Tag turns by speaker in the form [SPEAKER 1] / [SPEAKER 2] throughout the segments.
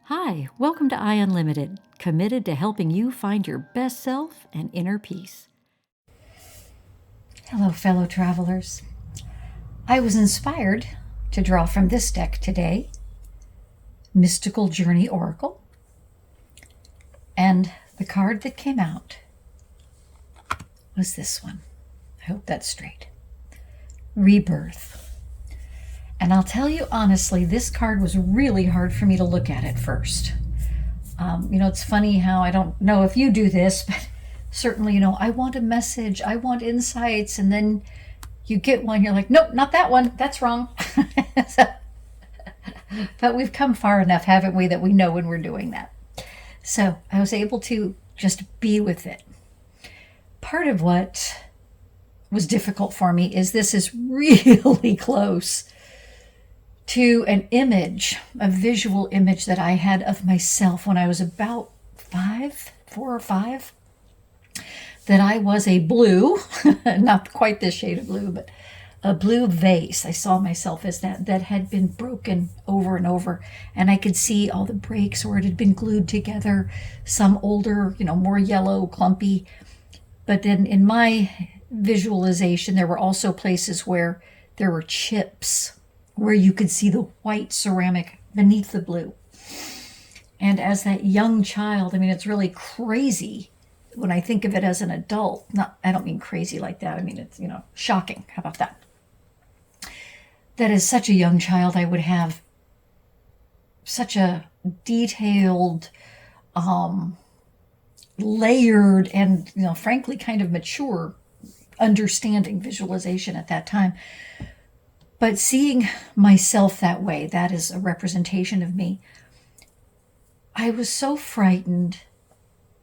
[SPEAKER 1] Hi, welcome to I Unlimited, committed to helping you find your best self and inner peace.
[SPEAKER 2] Hello, fellow travelers. I was inspired to draw from this deck today, Mystical Journey Oracle, and the card that came out was this one. I hope that's straight. Rebirth. And I'll tell you honestly, this card was really hard for me to look at first. It's funny how I don't know if you do this, but certainly, I want a message, I want insights, and then you get one, you're like, nope, not that one, that's wrong. But we've come far enough, haven't we, that we know when we're doing that. So I was able to just be with it. Part of what was difficult for me is this is really close to an image, a visual image that I had of myself when I was about 4 or 5, that I was a blue, not quite this shade of blue, but a blue vase. I saw myself as that had been broken over and over, and I could see all the breaks where it had been glued together, some older, more yellow, clumpy. But then in my visualization, there were also places where there were chips, where you could see the white ceramic beneath the blue. And as that young child, it's really crazy when I think of it as an adult. I don't mean crazy like that. It's, shocking. How about that? That as such a young child, I would have such a detailed, layered, and, frankly, kind of mature understanding, visualization at that time. But seeing myself that way, that is a representation of me. I was so frightened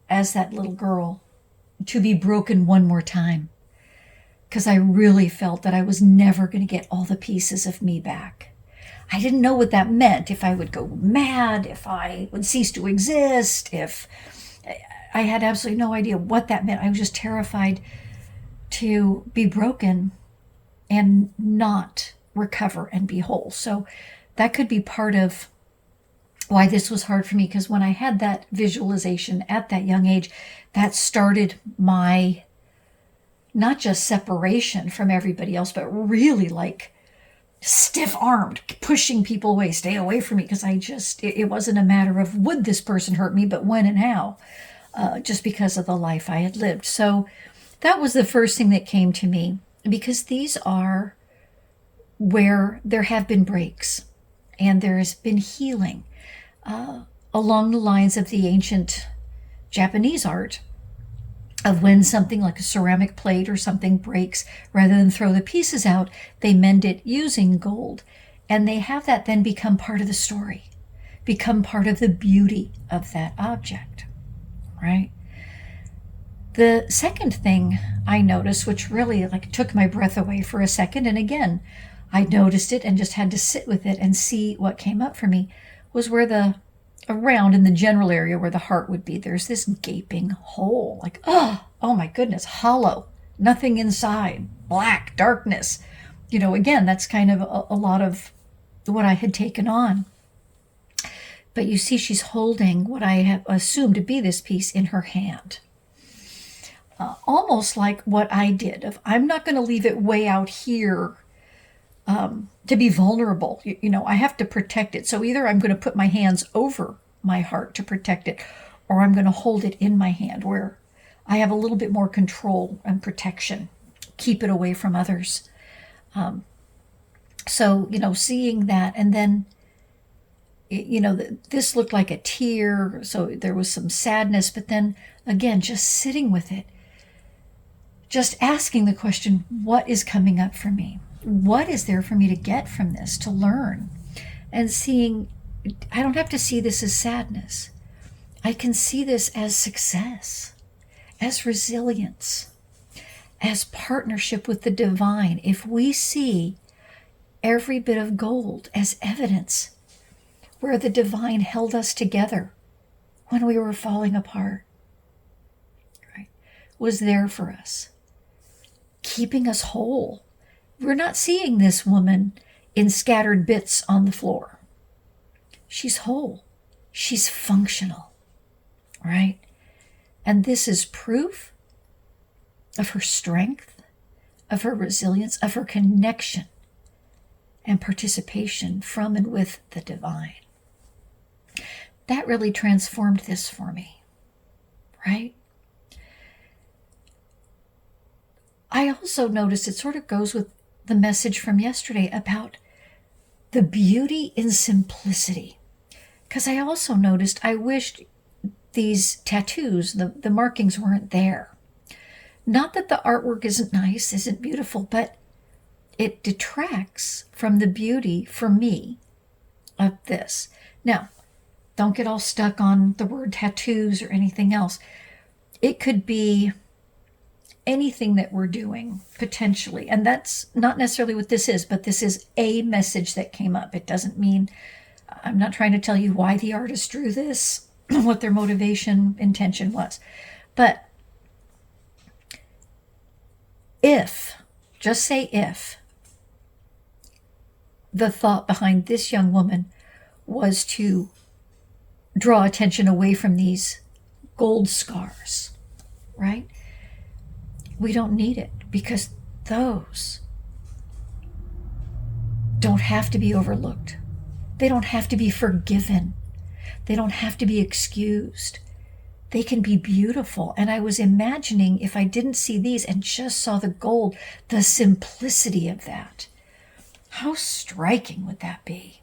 [SPEAKER 2] as that little girl to be broken one more time, because I really felt that I was never going to get all the pieces of me back. I didn't know what that meant, if I would go mad, if I would cease to exist, if I had absolutely no idea what that meant. I was just terrified to be broken and not recover and be whole. So that could be part of why this was hard for me, because when I had that visualization at that young age, that started my not just separation from everybody else, but really like stiff-armed, pushing people away, stay away from me, because it wasn't a matter of would this person hurt me, but when and how, just because of the life I had lived. So that was the first thing that came to me, because these are where there have been breaks and there has been healing, along the lines of the ancient Japanese art of when something like a ceramic plate or something breaks, rather than throw the pieces out, they mend it using gold. And they have that then become part of the story, become part of the beauty of that object, right? The second thing I noticed, which really took my breath away for a second, and again, I noticed it and just had to sit with it and see what came up for me, was where around in the general area where the heart would be, there's this gaping hole, oh my goodness, hollow, nothing inside, black, darkness. Again, that's kind of a lot of what I had taken on. But you see, she's holding what I have assumed to be this piece in her hand. Almost like what I did, I'm not going to leave it way out here to be vulnerable. I have to protect it. So either I'm going to put my hands over my heart to protect it, or I'm going to hold it in my hand where I have a little bit more control and protection, keep it away from others. So, seeing that, and then, this looked like a tear. So there was some sadness, but then again, just sitting with it, just asking the question, what is coming up for me? What is there for me to get from this, to learn? And seeing, I don't have to see this as sadness. I can see this as success, as resilience, as partnership with the divine. If we see every bit of gold as evidence where the divine held us together when we were falling apart, right, was there for us, keeping us whole. We're not seeing this woman in scattered bits on the floor. She's whole. She's functional, right? And this is proof of her strength, of her resilience, of her connection and participation from and with the divine. That really transformed this for me, right? I also noticed it sort of goes with the message from yesterday about the beauty in simplicity. Because I also noticed I wished these tattoos, the markings weren't there. Not that the artwork isn't nice, isn't beautiful, but it detracts from the beauty for me of this. Now, don't get all stuck on the word tattoos or anything else. It could be anything that we're doing potentially. And that's not necessarily what this is, but this is a message that came up. It doesn't mean, I'm not trying to tell you why the artist drew this, what their motivation, intention was. But if, just say if, the thought behind this young woman was to draw attention away from these gold scars, right? We don't need it because those don't have to be overlooked. They don't have to be forgiven. They don't have to be excused. They can be beautiful. And I was imagining if I didn't see these and just saw the gold, the simplicity of that. How striking would that be,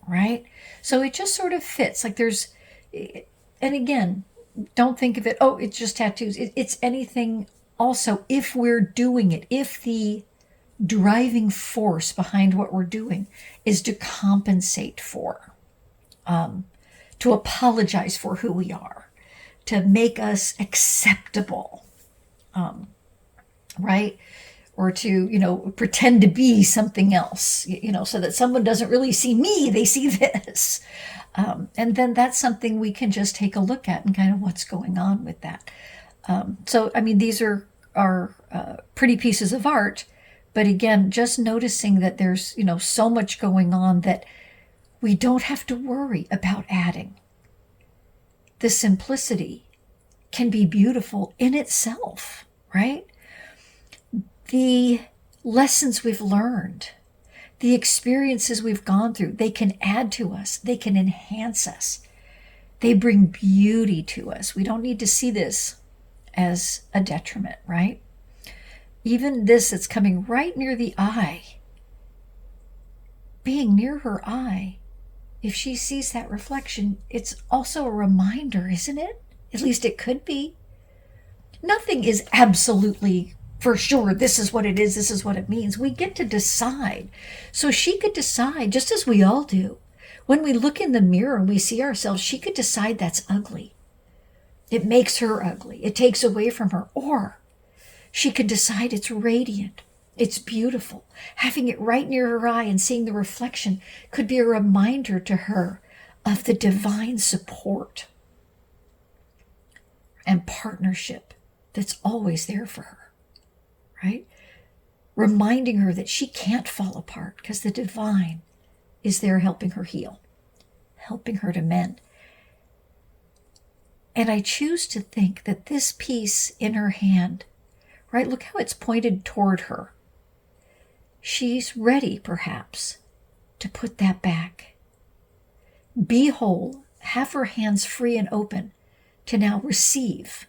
[SPEAKER 2] right? So it just sort of fits. Like there's, and again, don't think of it, oh, it's just tattoos. It's anything also if we're doing it, if the driving force behind what we're doing is to compensate for, to apologize for who we are, to make us acceptable, right? Or to, pretend to be something else, so that someone doesn't really see me, they see this. And then that's something we can just take a look at and kind of what's going on with that. So, I mean, these are pretty pieces of art, but again, just noticing that there's, so much going on that we don't have to worry about adding. The simplicity can be beautiful in itself, right? The lessons we've learned, the experiences we've gone through, they can add to us. They can enhance us. They bring beauty to us. We don't need to see this as a detriment, right? Even this that's coming right near the eye, being near her eye, if she sees that reflection, it's also a reminder, isn't it? At least it could be. Nothing is absolutely for sure, this is what it is, this is what it means. We get to decide. So she could decide, just as we all do. When we look in the mirror and we see ourselves, she could decide that's ugly. It makes her ugly. It takes away from her. Or she could decide it's radiant. It's beautiful. Having it right near her eye and seeing the reflection could be a reminder to her of the divine support and partnership that's always there for her. Right? Reminding her that she can't fall apart because the divine is there helping her heal, helping her to mend. And I choose to think that this piece in her hand, right? Look how it's pointed toward her. She's ready, perhaps, to put that back. Be whole, have her hands free and open to now receive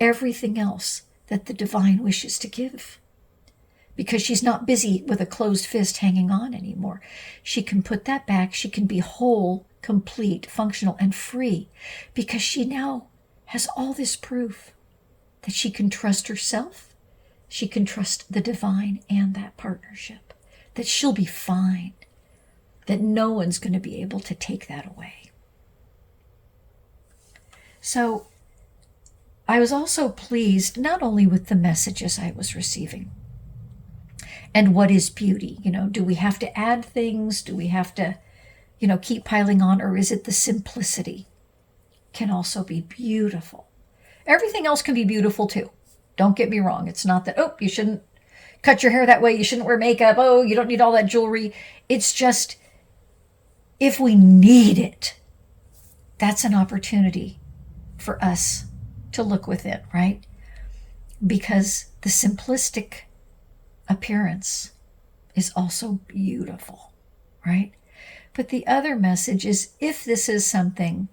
[SPEAKER 2] everything else that the divine wishes to give. Because she's not busy with a closed fist hanging on anymore. She can put that back. She can be whole, complete, functional, and free. Because she now has all this proof that she can trust herself. She can trust the divine and that partnership. That she'll be fine. That no one's going to be able to take that away. So, I was also pleased not only with the messages I was receiving and what is beauty. Do we have to add things? Do we have to, keep piling on? Or is it the simplicity can also be beautiful? Everything else can be beautiful too. Don't get me wrong. It's not that, you shouldn't cut your hair that way. You shouldn't wear makeup. You don't need all that jewelry. It's just if we need it, that's an opportunity for us to look within, right? Because the simplistic appearance is also beautiful, right? But the other message is, if this is something,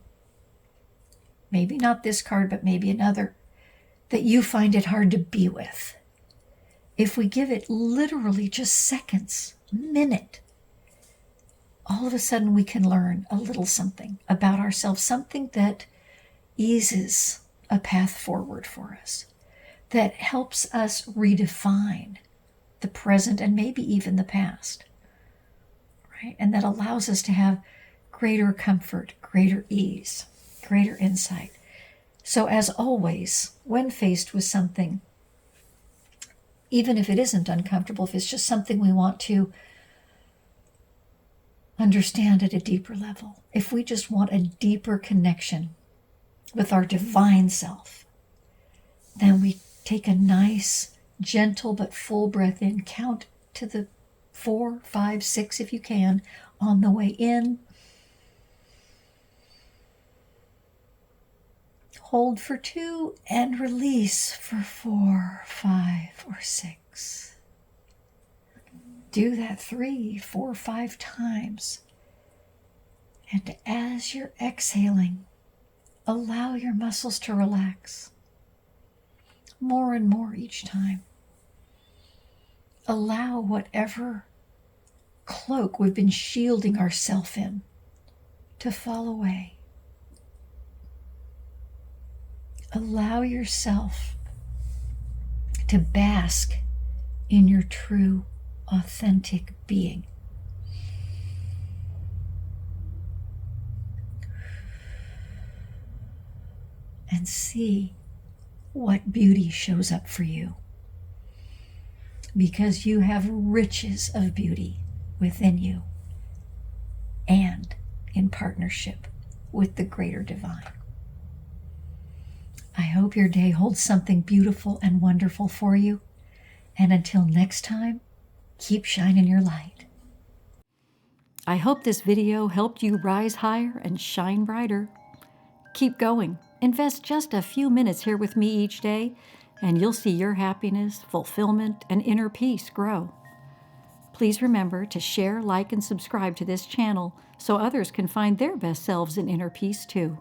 [SPEAKER 2] maybe not this card, but maybe another, that you find it hard to be with, if we give it literally just seconds, a minute, all of a sudden we can learn a little something about ourselves, something that eases a path forward for us, that helps us redefine the present and maybe even the past, right? And that allows us to have greater comfort, greater ease, greater insight. So as always, when faced with something, even if it isn't uncomfortable, if it's just something we want to understand at a deeper level, if we just want a deeper connection with our divine self, then we take a nice, gentle but full breath in, count to the 4, 5, 6 if you can on the way in. Hold for 2 and release for 4, 5, or 6. Do that 3, 4, 5 times. And as you're exhaling, allow your muscles to relax more and more each time. Allow whatever cloak we've been shielding ourselves in to fall away. Allow yourself to bask in your true, authentic being. And see what beauty shows up for you. Because you have riches of beauty within you and in partnership with the greater divine. I hope your day holds something beautiful and wonderful for you. And until next time, keep shining your light.
[SPEAKER 1] I hope this video helped you rise higher and shine brighter. Keep going. Invest just a few minutes here with me each day, and you'll see your happiness, fulfillment, and inner peace grow. Please remember to share, like, and subscribe to this channel so others can find their best selves in inner peace too.